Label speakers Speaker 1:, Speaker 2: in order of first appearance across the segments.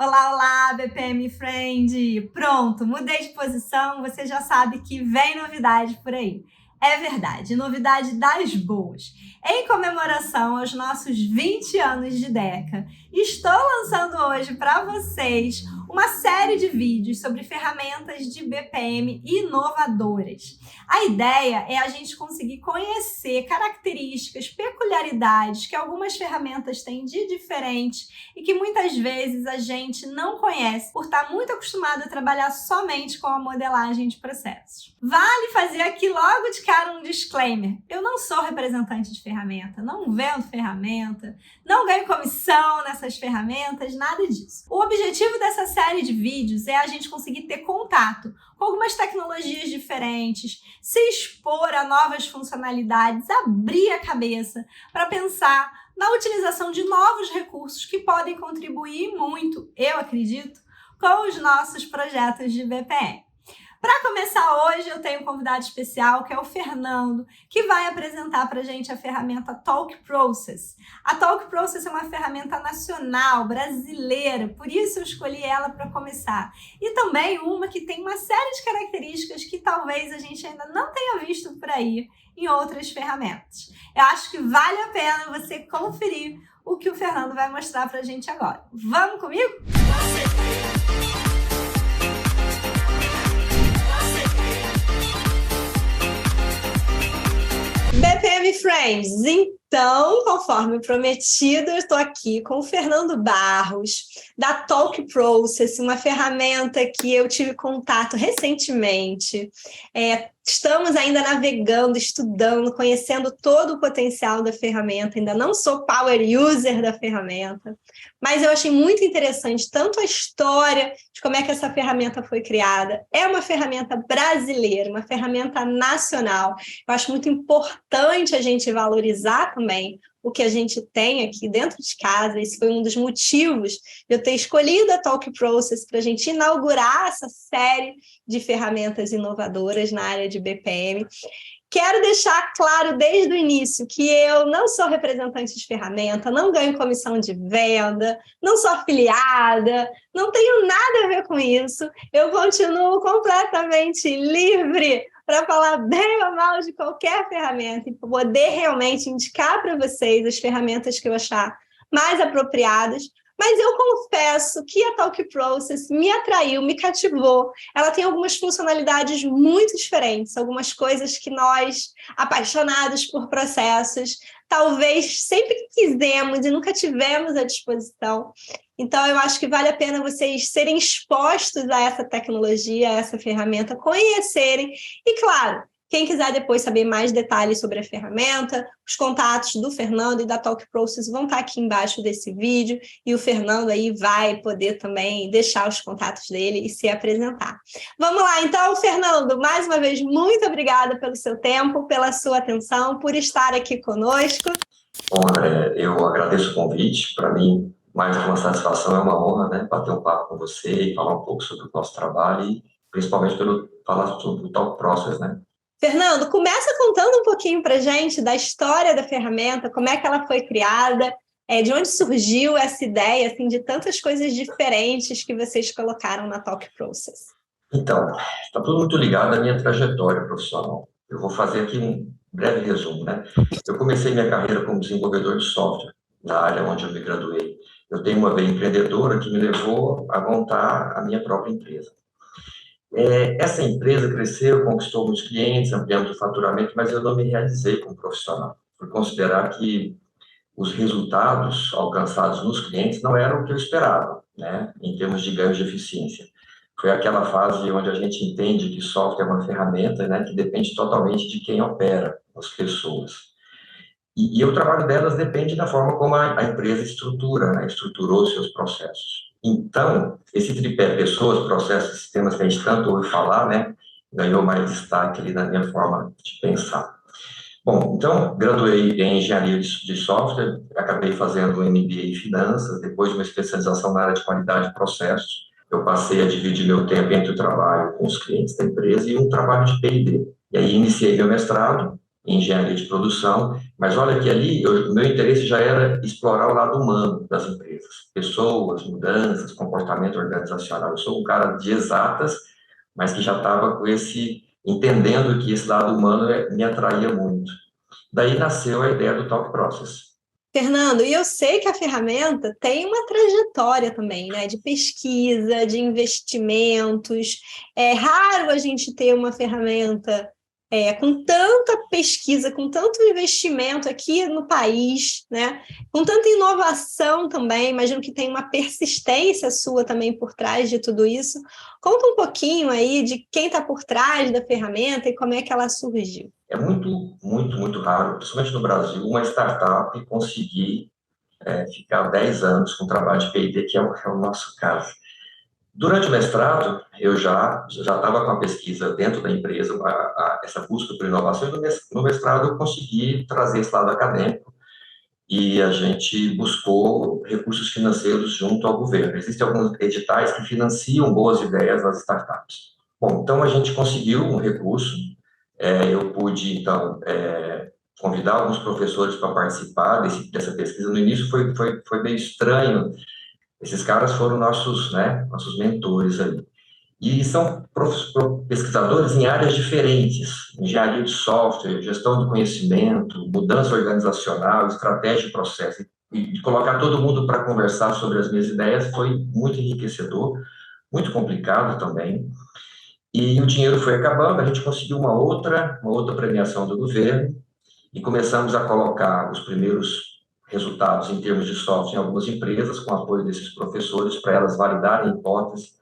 Speaker 1: Olá, olá, BPM Friend! Pronto, mudei de posição, você já sabe que vem novidade por aí. É verdade, novidade das boas. Em comemoração aos nossos 20 anos de Deca, estou lançando hoje para vocês uma série de vídeos sobre ferramentas de BPM inovadoras. A ideia é a gente conseguir conhecer características, peculiaridades que algumas ferramentas têm de diferente e que muitas vezes a gente não conhece por estar muito acostumado a trabalhar somente com a modelagem de processos. Vale fazer aqui logo de cara um disclaimer. Eu não sou representante de ferramenta, não vendo ferramenta, não ganho comissão nessas ferramentas, nada disso. O objetivo dessa série de vídeos é a gente conseguir ter contato com algumas tecnologias diferentes, se expor a novas funcionalidades, abrir a cabeça para pensar na utilização de novos recursos que podem contribuir muito, eu acredito, com os nossos projetos de BPM. Para começar hoje, eu tenho um convidado especial, que é o Fernando, que vai apresentar para a gente a ferramenta Talk Process. A Talk Process é uma ferramenta nacional, brasileira, por isso eu escolhi ela para começar. E também uma que tem uma série de características que talvez a gente ainda não tenha visto por aí em outras ferramentas. Eu acho que vale a pena você conferir o que o Fernando vai mostrar para a gente agora. Vamos comigo? BPM Friends, então, conforme prometido, eu estou aqui com o Fernando Barros, da Talk Process, uma ferramenta que eu tive contato recentemente. Estamos ainda navegando, estudando, conhecendo todo o potencial da ferramenta. Ainda não sou power user da ferramenta, mas eu achei muito interessante tanto a história de como é que essa ferramenta foi criada. É uma ferramenta brasileira, uma ferramenta nacional. Eu acho muito importante a gente valorizar também o que a gente tem aqui dentro de casa. Esse foi um dos motivos de eu ter escolhido a Talk Process para a gente inaugurar essa série de ferramentas inovadoras na área de BPM. Quero deixar claro desde o início que eu não sou representante de ferramenta, não ganho comissão de venda, não sou afiliada, não tenho nada a ver com isso. Eu continuo completamente livre para falar bem ou mal de qualquer ferramenta e poder realmente indicar para vocês as ferramentas que eu achar mais apropriadas. Mas eu confesso que a Talk Process me atraiu, me cativou. Ela tem algumas funcionalidades muito diferentes, algumas coisas que nós, apaixonados por processos, talvez sempre quisemos e nunca tivemos à disposição. Então, eu acho que vale a pena vocês serem expostos a essa tecnologia, a essa ferramenta, conhecerem. E, claro, quem quiser depois saber mais detalhes sobre a ferramenta, os contatos do Fernando e da Talk Process vão estar aqui embaixo desse vídeo, e o Fernando aí vai poder também deixar os contatos dele e se apresentar. Vamos lá, então, Fernando, mais uma vez, muito obrigada pelo seu tempo, pela sua atenção, por estar aqui conosco.
Speaker 2: Bom, André, eu agradeço o convite. Para mim, mais que uma satisfação, é uma honra, né, bater um papo com você e falar um pouco sobre o nosso trabalho e principalmente falar sobre o Talk Process, né?
Speaker 1: Fernando, começa contando um pouquinho para a gente da história da ferramenta, como é que ela foi criada, de onde surgiu essa ideia, assim, de tantas coisas diferentes que vocês colocaram na Talk Process.
Speaker 2: Então, está tudo muito ligado à minha trajetória profissional. Eu vou fazer aqui um breve resumo, né? Eu comecei minha carreira como desenvolvedor de software, na área onde eu me graduei. Eu tenho uma veia empreendedora que me levou a montar a minha própria empresa. Essa empresa cresceu, conquistou muitos clientes, ampliando o faturamento, mas eu não me realizei como profissional, por considerar que os resultados alcançados nos clientes não eram o que eu esperava, né, em termos de ganho de eficiência. Foi aquela fase onde a gente entende que software é uma ferramenta, né, que depende totalmente de quem opera, as pessoas. E o trabalho delas depende da forma como a empresa estrutura, né, estruturou seus processos. Então, esse tripé pessoas, processos e sistemas que a gente tanto ouve falar, né, ganhou mais destaque ali na minha forma de pensar. Bom, então, graduei em engenharia de software, acabei fazendo um MBA em finanças, depois de uma especialização na área de qualidade de processos, eu passei a dividir meu tempo entre o trabalho com os clientes da empresa e um trabalho de P&D. E aí iniciei meu mestrado, em engenharia de produção, mas olha que ali o meu interesse já era explorar o lado humano das empresas, pessoas, mudanças, comportamento organizacional. Eu sou um cara de exatas, mas que já estava com entendendo que esse lado humano me atraía muito. Daí nasceu a ideia do Talk Process.
Speaker 1: Fernando, e eu sei que a ferramenta tem uma trajetória também, né, de pesquisa, de investimentos. É raro a gente ter uma ferramenta com tanta pesquisa, com tanto investimento aqui no país, né, com tanta inovação também. Imagino que tem uma persistência sua também por trás de tudo isso. Conta um pouquinho aí de quem está por trás da ferramenta e como é que ela surgiu.
Speaker 2: É muito, muito, muito raro, principalmente no Brasil, uma startup conseguir ficar 10 anos com trabalho de P&D, que é o nosso caso. Durante o mestrado, eu já estava com a pesquisa dentro da empresa, essa busca por inovação, e no mestrado eu consegui trazer esse lado acadêmico e a gente buscou recursos financeiros junto ao governo. Existem alguns editais que financiam boas ideias nas startups. Bom, então a gente conseguiu um recurso, eu pude, então, convidar alguns professores para participar dessa pesquisa. No início foi meio estranho. Esses caras foram nossos mentores ali. E são pesquisadores em áreas diferentes, engenharia de software, gestão do conhecimento, mudança organizacional, estratégia de processo. E colocar todo mundo para conversar sobre as minhas ideias foi muito enriquecedor, muito complicado também. E o dinheiro foi acabando, a gente conseguiu uma outra premiação do governo e começamos a colocar os primeiros resultados em termos de software em algumas empresas, com o apoio desses professores, para elas validarem hipóteses.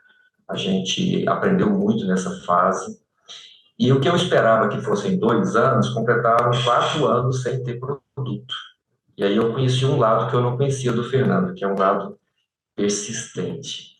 Speaker 2: A gente aprendeu muito nessa fase. E o que eu esperava que fossem 2 anos, completaram 4 anos sem ter produto. E aí eu conheci um lado que eu não conhecia do Fernando, que é um lado persistente.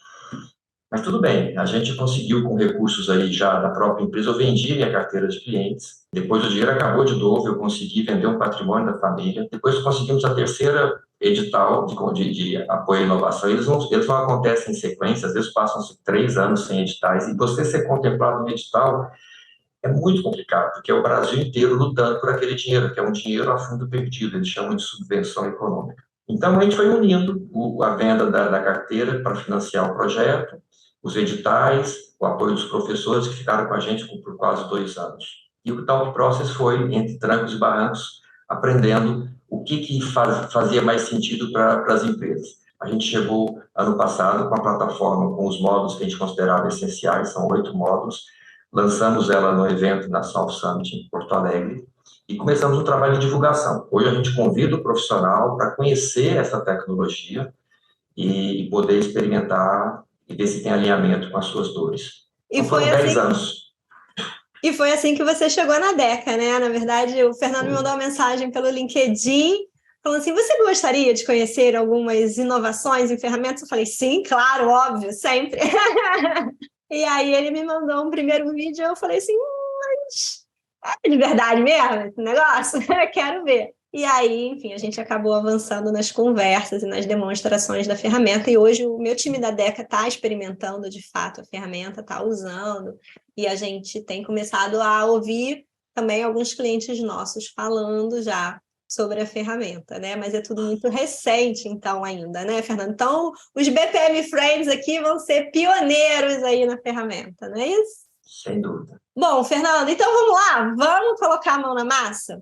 Speaker 2: Mas tudo bem, a gente conseguiu com recursos aí já da própria empresa, eu vendi minha carteira de clientes, depois o dinheiro acabou de novo, eu consegui vender um patrimônio da família, depois conseguimos a terceira edital de apoio à inovação. Eles não acontecem em sequência, às vezes passam-se 3 anos sem editais, e você ser contemplado no edital é muito complicado, porque é o Brasil inteiro lutando por aquele dinheiro, que é um dinheiro a fundo perdido, eles chamam de subvenção econômica. Então, a gente foi unindo a venda da carteira para financiar o projeto, os editais, o apoio dos professores que ficaram com a gente por quase 2 anos. E o Talk Process foi, entre trancos e barrancos, aprendendo o que fazia mais sentido para as empresas. A gente chegou, ano passado, com a plataforma, com os módulos que a gente considerava essenciais, são 8 módulos, lançamos ela no evento na South Summit, em Porto Alegre, e começamos um trabalho de divulgação. Hoje a gente convida o profissional para conhecer essa tecnologia e poder experimentar e ver se tem alinhamento com as suas dores.
Speaker 1: E
Speaker 2: então, foram 10 anos.
Speaker 1: E foi assim que você chegou na Deca, né? Na verdade, o Fernando me
Speaker 2: Foi.
Speaker 1: mandou uma mensagem pelo LinkedIn, falando assim, você gostaria de conhecer algumas inovações em ferramentas? Eu falei, sim, claro, óbvio, sempre. E aí ele me mandou um primeiro vídeo e eu falei assim, mas é de verdade mesmo esse negócio? Quero ver. E aí, enfim, a gente acabou avançando nas conversas e nas demonstrações da ferramenta, e hoje o meu time da Deca está experimentando de fato a ferramenta, está usando, e a gente tem começado a ouvir também alguns clientes nossos falando já sobre a ferramenta, né? Mas é tudo muito recente, então, ainda, né, Fernando? Então, os BPM Friends aqui vão ser pioneiros aí na ferramenta, não é isso?
Speaker 2: Sem dúvida.
Speaker 1: Bom, Fernando, então vamos lá, vamos colocar a mão na massa?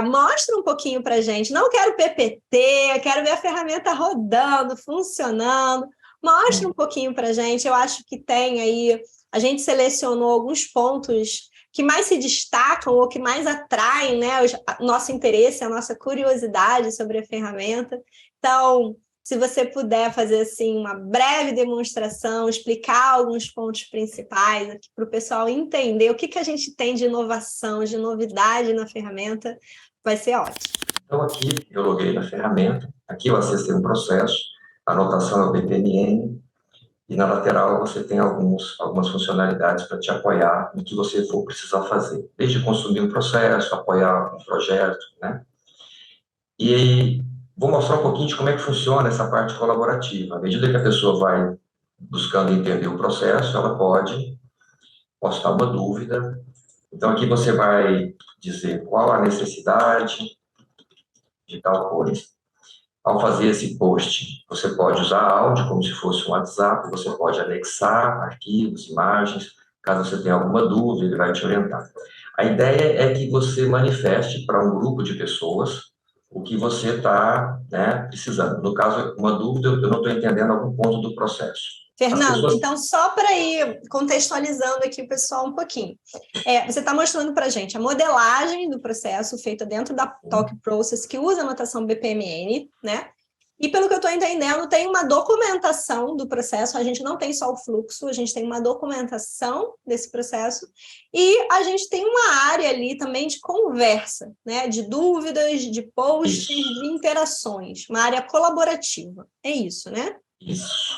Speaker 1: Mostra um pouquinho para a gente. Não quero PPT, quero ver a ferramenta rodando, funcionando. Mostra um pouquinho para a gente. Eu acho que tem aí. A gente selecionou alguns pontos que mais se destacam ou que mais atraem, né, o nosso interesse, a nossa curiosidade sobre a ferramenta. Então, se você puder fazer assim uma breve demonstração, explicar alguns pontos principais aqui para o pessoal entender o que a gente tem de inovação, de novidade na ferramenta, vai ser ótimo.
Speaker 2: Então, aqui eu loguei na ferramenta, aqui eu acessei um processo, a anotação é o BPMN, e na lateral você tem algumas funcionalidades para te apoiar no que você for precisar fazer, desde consumir um processo, apoiar um projeto, né? E aí, vou mostrar um pouquinho de como é que funciona essa parte colaborativa. À medida que a pessoa vai buscando entender o processo, ela pode postar uma dúvida, Então, aqui você vai dizer qual a necessidade de tal coisa. Ao fazer esse post, você pode usar áudio como se fosse um WhatsApp, você pode anexar arquivos, imagens, caso você tenha alguma dúvida, ele vai te orientar. A ideia é que você manifeste para um grupo de pessoas o que você está, né, precisando. No caso, uma dúvida, eu não estou entendendo algum ponto do processo.
Speaker 1: Fernando, então só para ir contextualizando aqui o pessoal um pouquinho. Você está mostrando para a gente a modelagem do processo feita dentro da Talk Process, que usa a notação BPMN, né? E pelo que eu estou entendendo, tem uma documentação do processo, a gente não tem só o fluxo, a gente tem uma documentação desse processo, e a gente tem uma área ali também de conversa, né? De dúvidas, de posts, de interações, uma área colaborativa. É isso, né?
Speaker 2: Isso.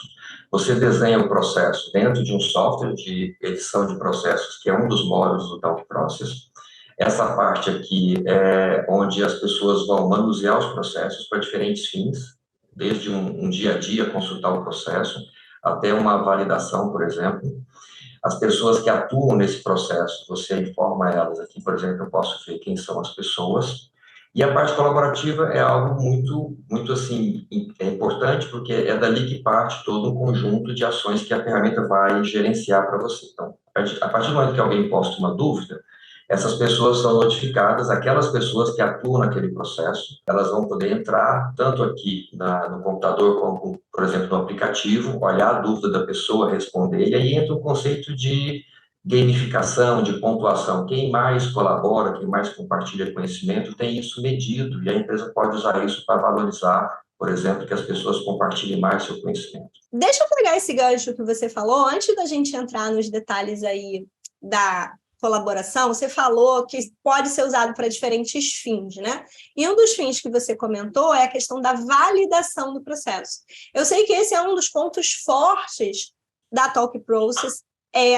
Speaker 2: Você desenha o processo dentro de um software de edição de processos, que é um dos módulos do Talk Process. Essa parte aqui é onde as pessoas vão manusear os processos para diferentes fins, desde um dia a dia, consultar o processo, até uma validação, por exemplo. As pessoas que atuam nesse processo, você informa elas aqui, por exemplo, eu posso ver quem são as pessoas. E a parte colaborativa é algo muito assim, importante, porque é dali que parte todo um conjunto de ações que a ferramenta vai gerenciar para você. Então, a partir do momento que alguém posta uma dúvida, essas pessoas são notificadas, aquelas pessoas que atuam naquele processo, elas vão poder entrar tanto aqui no computador, como, por exemplo, no aplicativo, olhar a dúvida da pessoa, responder, e aí entra o conceito de gamificação, de pontuação. Quem mais colabora, quem mais compartilha conhecimento, tem isso medido, e a empresa pode usar isso para valorizar, por exemplo, que as pessoas compartilhem mais seu conhecimento.
Speaker 1: Deixa eu pegar esse gancho que você falou, antes da gente entrar nos detalhes aí da colaboração, você falou que pode ser usado para diferentes fins, né? E um dos fins que você comentou é a questão da validação do processo. Eu sei que esse é um dos pontos fortes da Talk Process.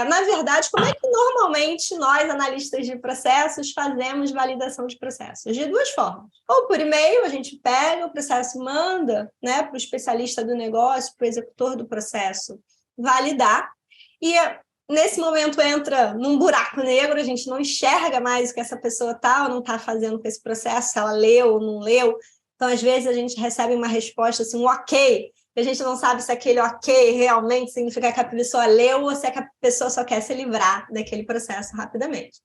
Speaker 1: Na verdade, como é que normalmente nós, analistas de processos, fazemos validação de processos? De duas formas. Ou por e-mail, a gente pega o processo e manda, né, para o especialista do negócio, para o executor do processo validar, e nesse momento entra num buraco negro, a gente não enxerga mais o que essa pessoa está ou não está fazendo com esse processo, se ela leu ou não leu. Então, às vezes, a gente recebe uma resposta assim, um ok, e a gente não sabe se aquele ok realmente significa que a pessoa leu ou se a pessoa só quer se livrar daquele processo rapidamente.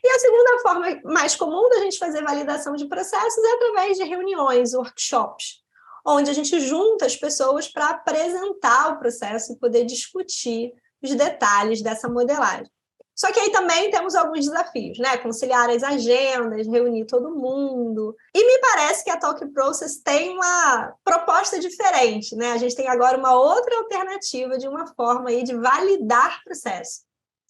Speaker 1: E a segunda forma mais comum da gente fazer validação de processos é através de reuniões, workshops, onde a gente junta as pessoas para apresentar o processo e poder discutir os detalhes dessa modelagem. Só que aí também temos alguns desafios, né? Conciliar as agendas, reunir todo mundo. E me parece que a Talk Process tem uma proposta diferente, né? A gente tem agora uma outra alternativa de uma forma aí de validar processo.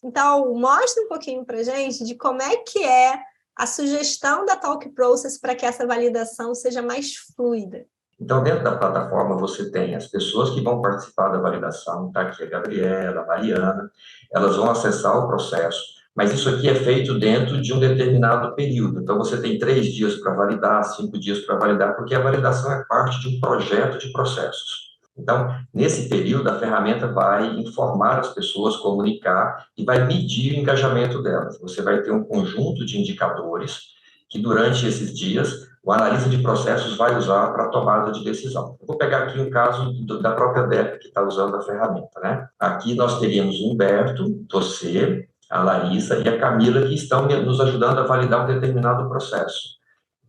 Speaker 1: Então, mostra um pouquinho para a gente de como é que é a sugestão da Talk Process para que essa validação seja mais fluida.
Speaker 2: Então, dentro da plataforma, você tem as pessoas que vão participar da validação, está aqui a Gabriela, a Mariana, elas vão acessar o processo, mas isso aqui é feito dentro de um determinado período. Então, você tem 3 dias para validar, 5 dias para validar, porque a validação é parte de um projeto de processos. Então, nesse período, a ferramenta vai informar as pessoas, comunicar e vai medir o engajamento delas. Você vai ter um conjunto de indicadores que, durante esses dias, o analista de processos vai usar para tomada de decisão. Eu vou pegar aqui um caso da própria DEP, que está usando a ferramenta, né? Aqui nós teríamos o Humberto, você, a Larissa e a Camila, que estão nos ajudando a validar um determinado processo.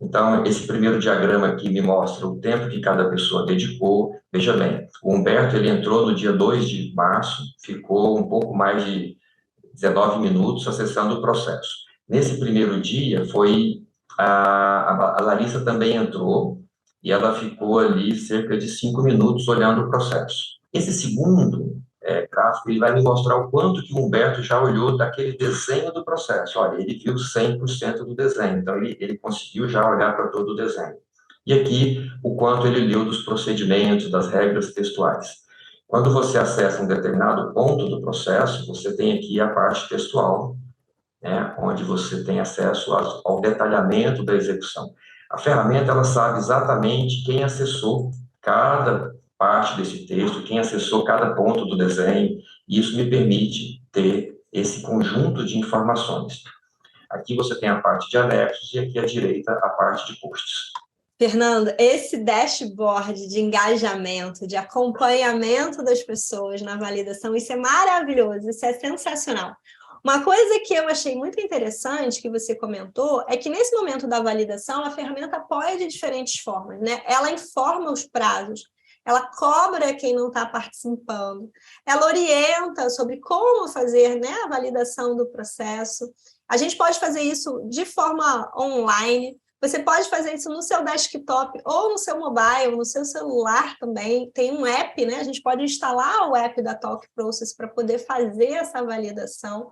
Speaker 2: Então, esse primeiro diagrama aqui me mostra o tempo que cada pessoa dedicou. Veja bem, o Humberto, ele entrou no dia 2 de março, ficou um pouco mais de 19 minutos acessando o processo. Nesse primeiro dia, a Larissa também entrou e ela ficou ali cerca de 5 minutos olhando o processo. Esse segundo gráfico, ele vai me mostrar o quanto que o Humberto já olhou daquele desenho do processo. Olha, ele viu 100% do desenho, então ele conseguiu já olhar para todo o desenho. E aqui, o quanto ele leu dos procedimentos, das regras textuais. Quando você acessa um determinado ponto do processo, você tem aqui a parte textual, né, onde você tem acesso ao detalhamento da execução. A ferramenta, ela sabe exatamente quem acessou cada parte desse texto, quem acessou cada ponto do desenho, e isso me permite ter esse conjunto de informações. Aqui você tem a parte de anexos e aqui à direita a parte de posts.
Speaker 1: Fernando, esse dashboard de engajamento, de acompanhamento das pessoas na validação, isso é maravilhoso, isso é sensacional. Uma coisa que eu achei muito interessante, que você comentou, é que nesse momento da validação, a ferramenta apoia de diferentes formas, né? Ela informa os prazos, ela cobra quem não está participando, ela orienta sobre como fazer, né, a validação do processo. A gente pode fazer isso de forma online. Você pode fazer isso no seu desktop ou no seu mobile, no seu celular também. Tem um app, né? A gente pode instalar o app da Talk Process para poder fazer essa validação.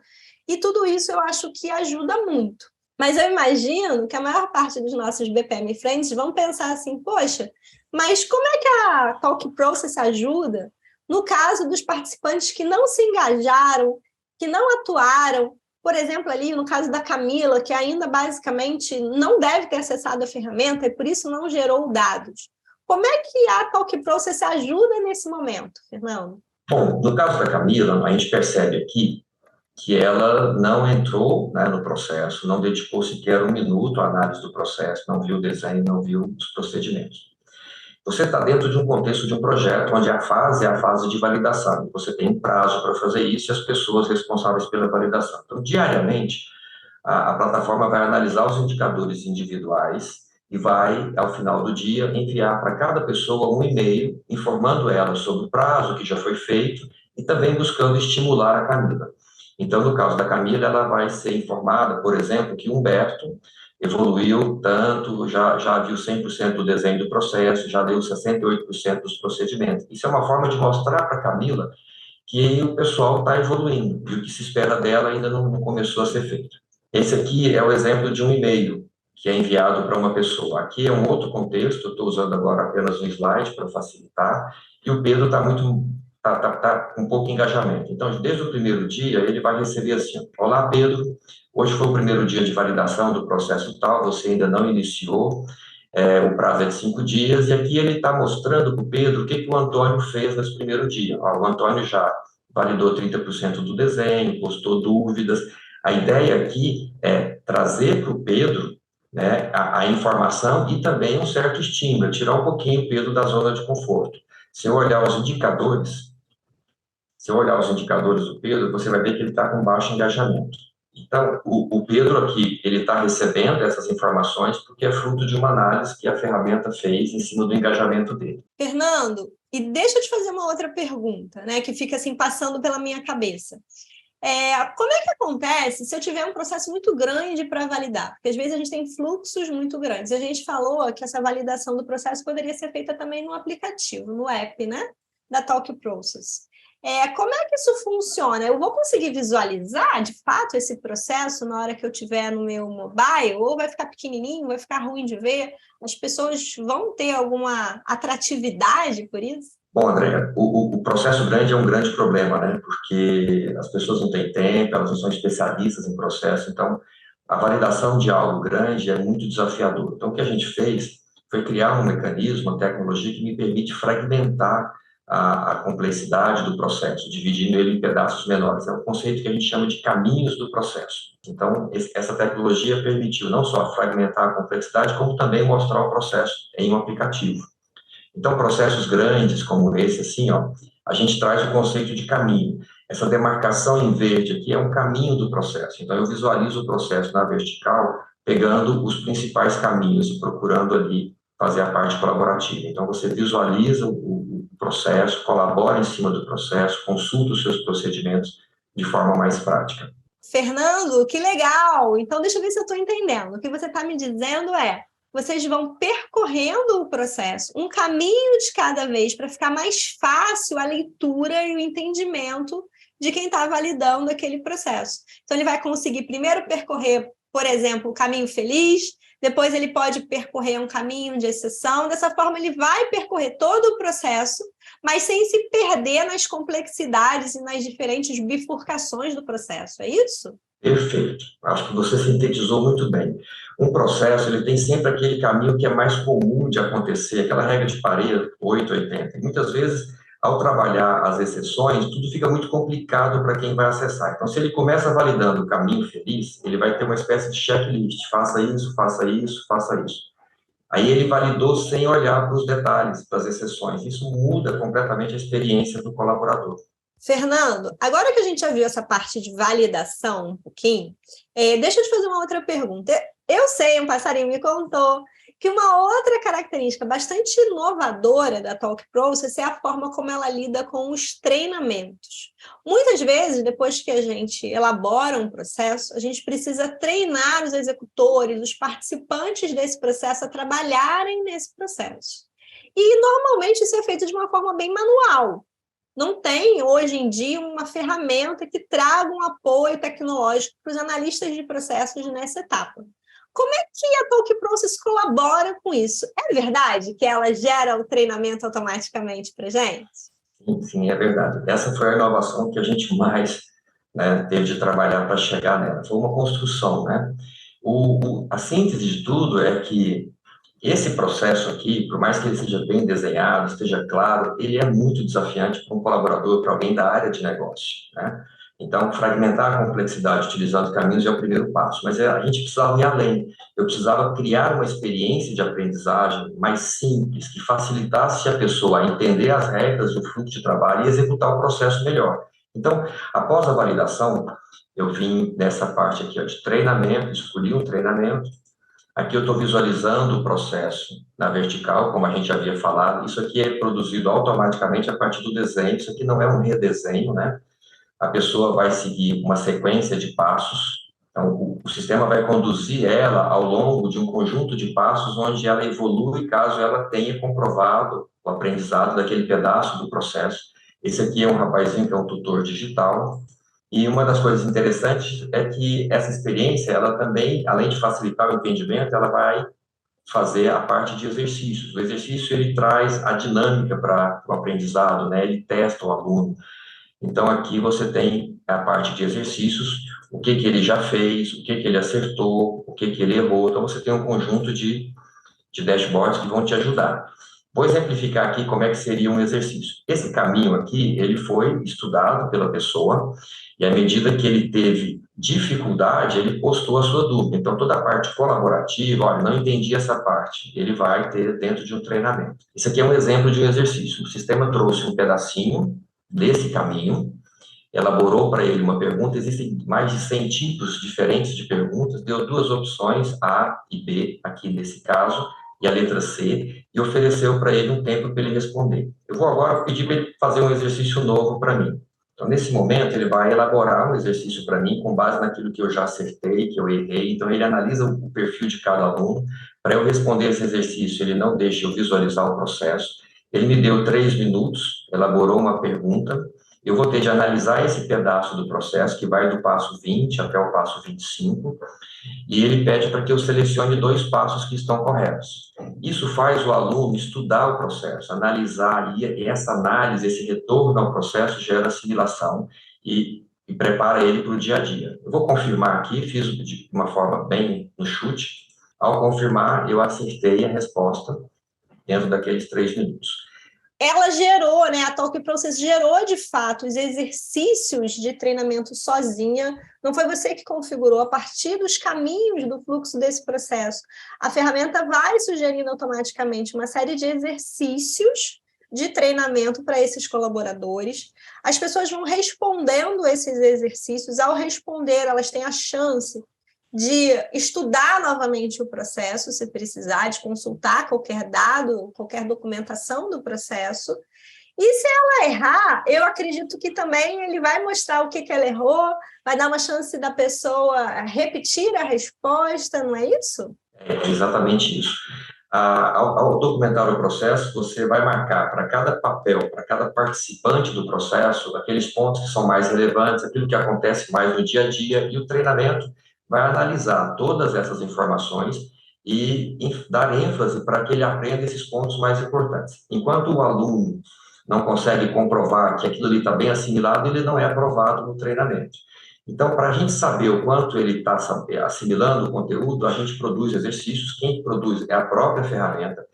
Speaker 1: E tudo isso eu acho que ajuda muito. Mas eu imagino que a maior parte dos nossos BPM Friends vão pensar assim, poxa, mas como é que a Talk Process ajuda no caso dos participantes que não se engajaram, que não atuaram? Por exemplo, ali no caso da Camila, que ainda basicamente não deve ter acessado a ferramenta e por isso não gerou dados. Como é que a Talk Process ajuda nesse momento, Fernando?
Speaker 2: Bom, no caso da Camila, a gente percebe aqui que ela não entrou, né, no processo, não dedicou sequer um minuto à análise do processo, não viu o desenho, não viu os procedimentos. Você está dentro de um contexto de um projeto onde a fase é a fase de validação. Você tem um prazo para fazer isso e as pessoas responsáveis pela validação. Então, diariamente, a plataforma vai analisar os indicadores individuais e vai, ao final do dia, enviar para cada pessoa um e-mail informando ela sobre o prazo que já foi feito e também buscando estimular a Camila. Então, no caso da Camila, ela vai ser informada, por exemplo, que Humberto evoluiu tanto, já viu 100% do desenho do processo, já deu 68% dos procedimentos. Isso é uma forma de mostrar para a Camila que o pessoal está evoluindo e o que se espera dela ainda não começou a ser feito. Esse aqui é o exemplo de um e-mail que é enviado para uma pessoa. Aqui é um outro contexto, eu estou usando agora apenas um slide para facilitar, e o Pedro está com pouco engajamento. Então, desde o primeiro dia, ele vai receber assim: olá, Pedro, hoje foi o primeiro dia de validação do processo tal, você ainda não iniciou, o prazo é de 5 dias, e aqui ele está mostrando para o Pedro o que o Antônio fez nesse primeiro dia. Ó, o Antônio já validou 30% do desenho, postou dúvidas. A ideia aqui é trazer para o Pedro, né, a informação e também um certo estímulo, tirar um pouquinho o Pedro da zona de conforto. Se eu olhar os indicadores, do Pedro, você vai ver que ele está com baixo engajamento. Então, o Pedro aqui, ele está recebendo essas informações porque é fruto de uma análise que a ferramenta fez em cima do engajamento dele.
Speaker 1: Fernando, e deixa eu te fazer uma outra pergunta, né, que fica assim passando pela minha cabeça. Como é que acontece se eu tiver um processo muito grande para validar? Porque às vezes a gente tem fluxos muito grandes. A gente falou que essa validação do processo poderia ser feita também no aplicativo, no app, né, da Talk Process. Como é que isso funciona? Eu vou conseguir visualizar, de fato, esse processo na hora que eu estiver no meu mobile? Ou vai ficar pequenininho, vai ficar ruim de ver? As pessoas vão ter alguma atratividade por isso?
Speaker 2: Bom, Andréia, o processo grande é um grande problema, né? Porque as pessoas não têm tempo, elas não são especialistas em processo, então a validação de algo grande é muito desafiador. Então, o que a gente fez foi criar um mecanismo, uma tecnologia que me permite fragmentar a complexidade do processo, dividindo ele em pedaços menores. É um conceito que a gente chama de caminhos do processo. Então, essa tecnologia permitiu não só fragmentar a complexidade, como também mostrar o processo em um aplicativo. Então, processos grandes como esse, assim, ó, a gente traz o conceito de caminho. Essa demarcação em verde aqui é um caminho do processo. Então, eu visualizo o processo na vertical, pegando os principais caminhos e procurando ali fazer a parte colaborativa. Então, você visualiza o processo, colabora em cima do processo, consulta os seus procedimentos de forma mais prática.
Speaker 1: Fernando, que legal! Então, deixa eu ver se eu estou entendendo. O que você está me dizendo vocês vão percorrendo o processo, um caminho de cada vez, para ficar mais fácil a leitura e o entendimento de quem está validando aquele processo. Então, ele vai conseguir primeiro percorrer, por exemplo, o caminho feliz, depois ele pode percorrer um caminho de exceção. Dessa forma, ele vai percorrer todo o processo, mas sem se perder nas complexidades e nas diferentes bifurcações do processo. É isso?
Speaker 2: Perfeito. Acho que você sintetizou muito bem. Um processo, ele tem sempre aquele caminho que é mais comum de acontecer, aquela regra de Pareto, 8, 80. E muitas vezes Ao trabalhar as exceções, tudo fica muito complicado para quem vai acessar. Então, se ele começa validando o caminho feliz, ele vai ter uma espécie de checklist, faça isso, faça isso, faça isso. Aí ele validou sem olhar para os detalhes, para as exceções. Isso muda completamente a experiência do colaborador.
Speaker 1: Fernando, agora que a gente já viu essa parte de validação um pouquinho, deixa eu te fazer uma outra pergunta. Eu sei, um passarinho me contou, que uma outra característica bastante inovadora da Talk Process é a forma como ela lida com os treinamentos. Muitas vezes, depois que a gente elabora um processo, a gente precisa treinar os executores, os participantes desse processo a trabalharem nesse processo. E, normalmente, isso é feito de uma forma bem manual. Não tem, hoje em dia, uma ferramenta que traga um apoio tecnológico para os analistas de processos nessa etapa. Como é que a Talk Process colabora com isso? É verdade que ela gera o treinamento automaticamente para a gente?
Speaker 2: Sim, é verdade. Essa foi a inovação que a gente mais, né, teve de trabalhar para chegar nela. Foi uma construção, né? A síntese de tudo é que esse processo aqui, por mais que ele seja bem desenhado, esteja claro, ele é muito desafiante para um colaborador, para alguém da área de negócio, né? Então, fragmentar a complexidade utilizando caminhos é o primeiro passo, mas a gente precisava ir além. Eu precisava criar uma experiência de aprendizagem mais simples, que facilitasse a pessoa a entender as regras do fluxo de trabalho e executar o processo melhor. Então, após a validação, eu vim nessa parte aqui, ó, de treinamento, escolhi um treinamento. Aqui eu estou visualizando o processo na vertical, como a gente havia falado. Isso aqui é produzido automaticamente a partir do desenho. Isso aqui não é um redesenho, né? A pessoa vai seguir uma sequência de passos. Então, o sistema vai conduzir ela ao longo de um conjunto de passos onde ela evolui caso ela tenha comprovado o aprendizado daquele pedaço do processo. Esse aqui é um rapazinho que é um tutor digital. E uma das coisas interessantes é que essa experiência, ela também, além de facilitar o entendimento, ela vai fazer a parte de exercícios. O exercício, ele traz a dinâmica para o aprendizado, né? Ele testa o aluno. Então, aqui você tem a parte de exercícios, o que que ele já fez, o que que ele acertou, o que que ele errou. Então, você tem um conjunto de dashboards que vão te ajudar. Vou exemplificar aqui como é que seria um exercício. Esse caminho aqui, ele foi estudado pela pessoa, e à medida que ele teve dificuldade, ele postou a sua dúvida. Então, toda a parte colaborativa, olha, não entendi essa parte, ele vai ter dentro de um treinamento. Esse aqui é um exemplo de um exercício. O sistema trouxe um pedacinho desse caminho, elaborou para ele uma pergunta, existem mais de 100 tipos diferentes de perguntas, deu duas opções, A e B, aqui nesse caso, e a letra C, e ofereceu para ele um tempo para ele responder. Eu vou agora pedir para ele fazer um exercício novo para mim. Então, nesse momento, ele vai elaborar um exercício para mim, com base naquilo que eu já acertei, que eu errei. Então, ele analisa o perfil de cada aluno. Para eu responder esse exercício, ele não deixa eu visualizar o processo. Ele me deu 3 minutos, elaborou uma pergunta. Eu vou ter de analisar esse pedaço do processo, que vai do passo 20 até o passo 25, e ele pede para que eu selecione 2 passos que estão corretos. Isso faz o aluno estudar o processo, analisar, e essa análise, esse retorno ao processo gera assimilação e prepara ele para o dia a dia. Eu vou confirmar aqui, fiz de uma forma bem no chute. Ao confirmar, eu acertei a resposta dentro daqueles 3 minutos.
Speaker 1: Ela gerou, né? A Talk Process gerou de fato os exercícios de treinamento sozinha. Não foi você que configurou a partir dos caminhos do fluxo desse processo. A ferramenta vai sugerindo automaticamente uma série de exercícios de treinamento para esses colaboradores. As pessoas vão respondendo esses exercícios. Ao responder, elas têm a chance de estudar novamente o processo, se precisar, de consultar qualquer dado, qualquer documentação do processo. E se ela errar, eu acredito que também ele vai mostrar o que ela errou, vai dar uma chance da pessoa repetir a resposta, não é isso?
Speaker 2: É exatamente isso. Ao documentar o processo, você vai marcar para cada papel, para cada participante do processo, aqueles pontos que são mais relevantes, aquilo que acontece mais no dia a dia, e o treinamento vai analisar todas essas informações e dar ênfase para que ele aprenda esses pontos mais importantes. Enquanto o aluno não consegue comprovar que aquilo ali está bem assimilado, ele não é aprovado no treinamento. Então, para a gente saber o quanto ele está assimilando o conteúdo, a gente produz exercícios. Quem produz é a própria ferramenta.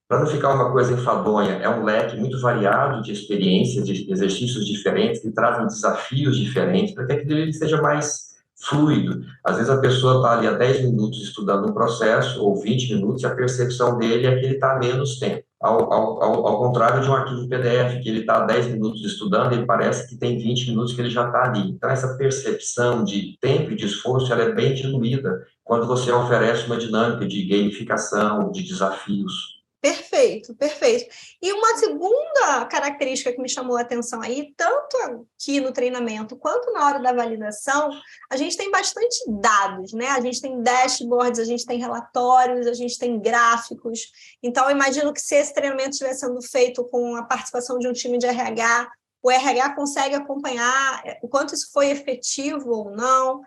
Speaker 2: Para não ficar uma coisa enfadonha, é um leque muito variado de experiências, de exercícios diferentes, que trazem desafios diferentes, para que aquilo seja mais fluido. Às vezes a pessoa está ali há 10 minutos estudando um processo, ou 20 minutos, e a percepção dele é que ele está há menos tempo. Ao contrário de um arquivo PDF, que ele está há 10 minutos estudando, ele parece que tem 20 minutos que ele já está ali. Então, essa percepção de tempo e de esforço, ela é bem diluída quando você oferece uma dinâmica de gamificação, de desafios.
Speaker 1: Perfeito, perfeito. E uma segunda característica que me chamou a atenção aí, tanto aqui no treinamento quanto na hora da validação, a gente tem bastante dados, né? A gente tem dashboards, a gente tem relatórios, a gente tem gráficos. Então, eu imagino que se esse treinamento estiver sendo feito com a participação de um time de RH, o RH consegue acompanhar o quanto isso foi efetivo ou não.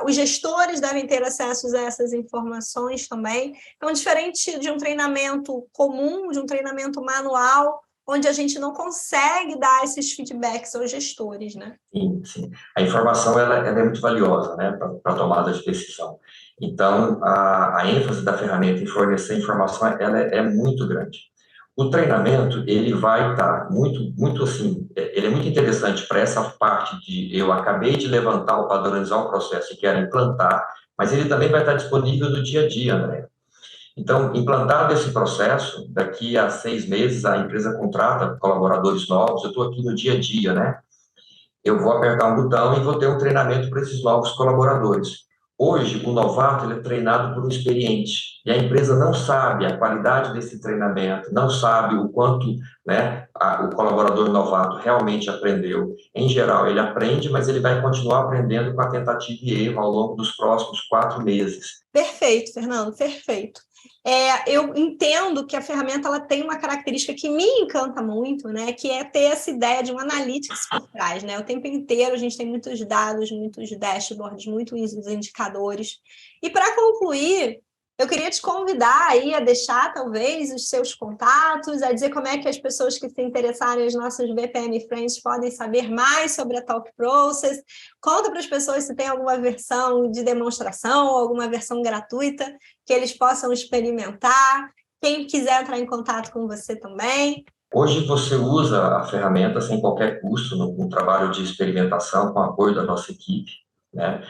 Speaker 1: Os gestores devem ter acesso a essas informações também. Então, diferente de um treinamento comum, de um treinamento manual, onde a gente não consegue dar esses feedbacks aos gestores, né?
Speaker 2: Sim, sim. A informação ela é muito valiosa, né, para tomada de decisão. Então, a ênfase da ferramenta em fornecer informação ela é muito grande. O treinamento, ele vai estar muito assim, ele é muito interessante para essa parte de eu acabei de levantar ou padronizar um processo e quero implantar, mas ele também vai estar disponível no dia a dia, André. Então, implantado esse processo, daqui a 6 meses a empresa contrata colaboradores novos, eu estou aqui no dia a dia, né? Eu vou apertar um botão e vou ter um treinamento para esses novos colaboradores. Hoje, o novato ele é treinado por um experiente, e a empresa não sabe a qualidade desse treinamento, não sabe o quanto, né, o colaborador novato realmente aprendeu. Em geral, ele aprende, mas ele vai continuar aprendendo com a tentativa e erro ao longo dos próximos 4 meses.
Speaker 1: Perfeito, Fernando, perfeito. Eu entendo que a ferramenta ela tem uma característica que me encanta muito, né? Que é ter essa ideia de um analytics por trás, né? O tempo inteiro a gente tem muitos dados, muitos dashboards, muitos indicadores. E para concluir, eu queria te convidar aí a deixar, talvez, os seus contatos, a dizer como é que as pessoas que se interessarem, os nossos BPM Friends, podem saber mais sobre a Talk Process. Conta para as pessoas se tem alguma versão de demonstração, alguma versão gratuita, que eles possam experimentar. Quem quiser entrar em contato com você também.
Speaker 2: Hoje você usa a ferramenta sem qualquer custo, no trabalho de experimentação, com o apoio da nossa equipe, né?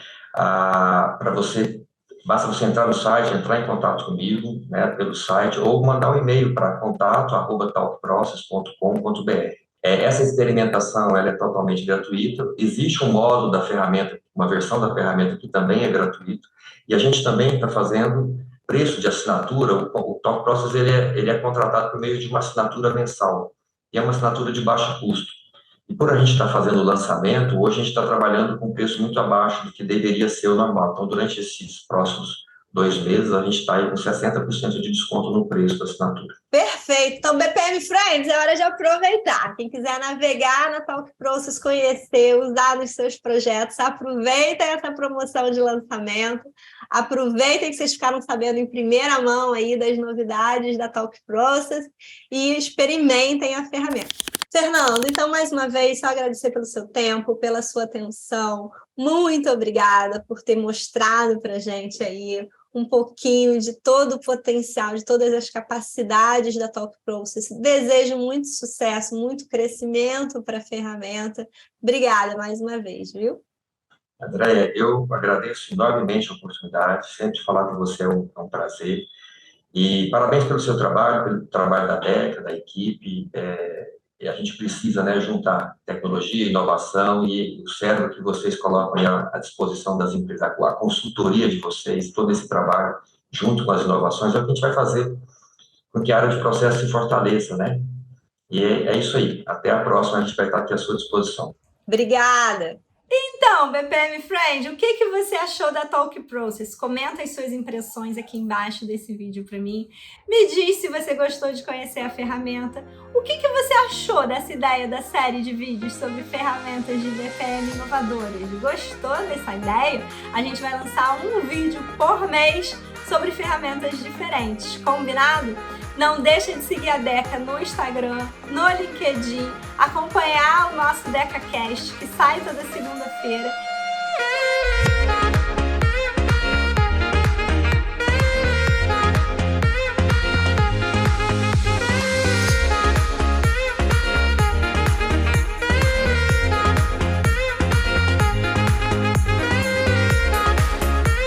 Speaker 2: Basta você entrar no site, entrar em contato comigo, né, pelo site, ou mandar um e-mail para contato@talkprocess.com.br. Essa experimentação ela é totalmente gratuita. Existe um módulo da ferramenta, uma versão da ferramenta que também é gratuito, e a gente também está fazendo preço de assinatura. O Talk Process ele é contratado por meio de uma assinatura mensal, e é uma assinatura de baixo custo. E por a gente estar fazendo o lançamento, hoje a gente está trabalhando com um preço muito abaixo do que deveria ser o normal. Então, durante esses próximos 2 meses, a gente está aí com 60% de desconto no preço da assinatura.
Speaker 1: Perfeito. Então, BPM Friends, é hora de aproveitar. Quem quiser navegar na Talk Process, conhecer, usar nos seus projetos, aproveita essa promoção de lançamento, aproveitem que vocês ficaram sabendo em primeira mão aí das novidades da Talk Process e experimentem a ferramenta. Fernando, então, mais uma vez, só agradecer pelo seu tempo, pela sua atenção. Muito obrigada por ter mostrado para a gente aí um pouquinho de todo o potencial, de todas as capacidades da Talk Process. Desejo muito sucesso, muito crescimento para a ferramenta. Obrigada mais uma vez, viu?
Speaker 2: Andréia, eu agradeço enormemente a oportunidade, sempre falar com você é um prazer. E parabéns pelo seu trabalho, pelo trabalho da DECA, da equipe. E a gente precisa, né, juntar tecnologia, inovação e o cérebro que vocês colocam aí à disposição das empresas, a consultoria de vocês, todo esse trabalho junto com as inovações, é o que a gente vai fazer com que a área de processo se fortaleça, né? E é isso aí. Até a próxima, a gente vai estar aqui à sua disposição.
Speaker 1: Obrigada! Então, BPM Friend, o que você achou da Talk Process? Comenta as suas impressões aqui embaixo desse vídeo para mim. Me diz se você gostou de conhecer a ferramenta. O que você achou dessa ideia da série de vídeos sobre ferramentas de BPM inovadoras? Gostou dessa ideia? A gente vai lançar um vídeo por mês sobre ferramentas diferentes, combinado? Não deixa de seguir a Deca no Instagram, no LinkedIn, acompanhar o nosso DecaCast, que sai toda segunda-feira,